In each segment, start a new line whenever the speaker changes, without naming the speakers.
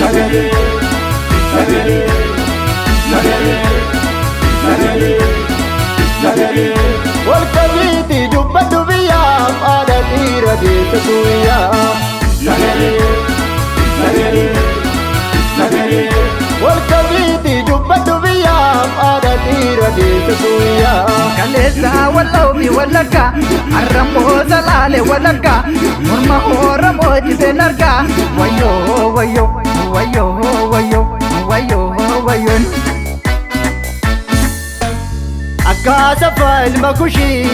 Sagale, sagale, sagale, sagale, sagale. Walkabiti dubbatu biyyaaf haadha dhiira deessatu biyyaa. Sagale, sagale, sagale. Walkabiti dubbatu biyyaaf haadha dhiira deessatu biyyaa.
Kalesa walaubi walaka, arrambo salale walaka, murma horamo jibenarga. Wayo, wayo, wayo, wayo, wayo, wayo.
Akasa ilma kushii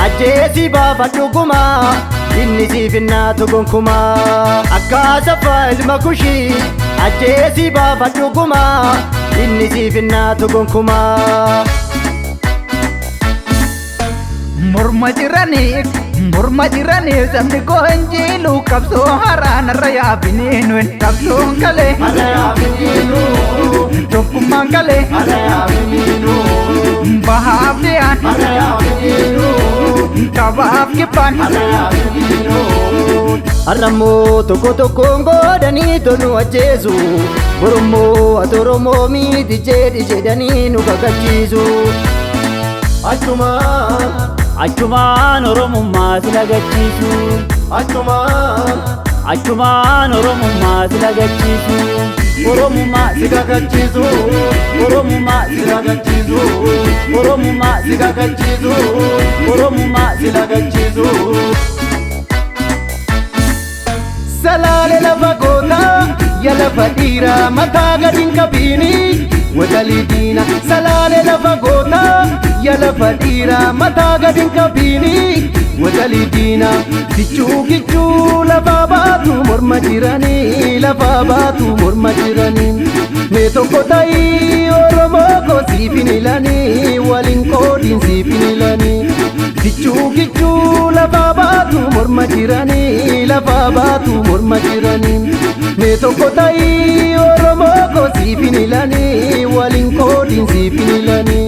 ajjeesii baafadhu gumaa inni siif hinnaatu gonkumaa. Akasa ilma kushii ajjeesii baafadhu gumaa inni siif hinnaatu gonkumaa.
Morma jirani sabni ko injilu kapso harana raya bininu kapso kale
Alaya bininu,
dokuman kale
alaya bininu,
bahafian
alaya bininu,
kabaf kipan
alaya bininu. Arramoo tokko tokkoon godhanii tolu ajjeesu. Oromoo ati Oromoo miti jedhanii nu kakachiisu. Achumaan Oromummaa si lagachiisu. Achumaan Oromummaa si lagachiisu. Oromummaa si kakachiisu. Oromummaa si lagachiisu. Oromummaa si kakachiisu. Oromummaa si lagachiisu. Salaale lafa gootaa ya lafa dhiiraa mataa gadi hin qabiini wadalii diina. Salaale lafa gootaa ya lafa dhiiraa mataa gadi hin qabiini wadalii diina. Kichuu lafa baatu morma jiranii lafa baatu morma jiranii. Mee tokko ta'ii Oromoo koo siif hin ilanii waliin qoodiin siif hin ilanii. Kichuu lafa baatu morma jiranii lafa baatu morma jiranii. Mee tokko ta'ii Oromoo koo siif hin ilanii waliin qoodiin siif hin ilanii.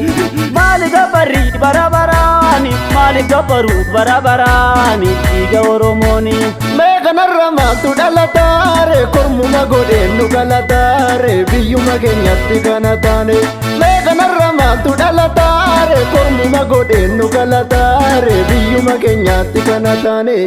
Maali gabbariit barabaraani maali gabbaruut barabaraani dhiiga Oromooni. Mee kanarra maaltu dhalataare kormuma godheen nu galataare biyyuma keenyatti kana taane. Mee kanarra maaltu dhalataare kormuma godheen nu galataare biyyuma keenyatti kana taane.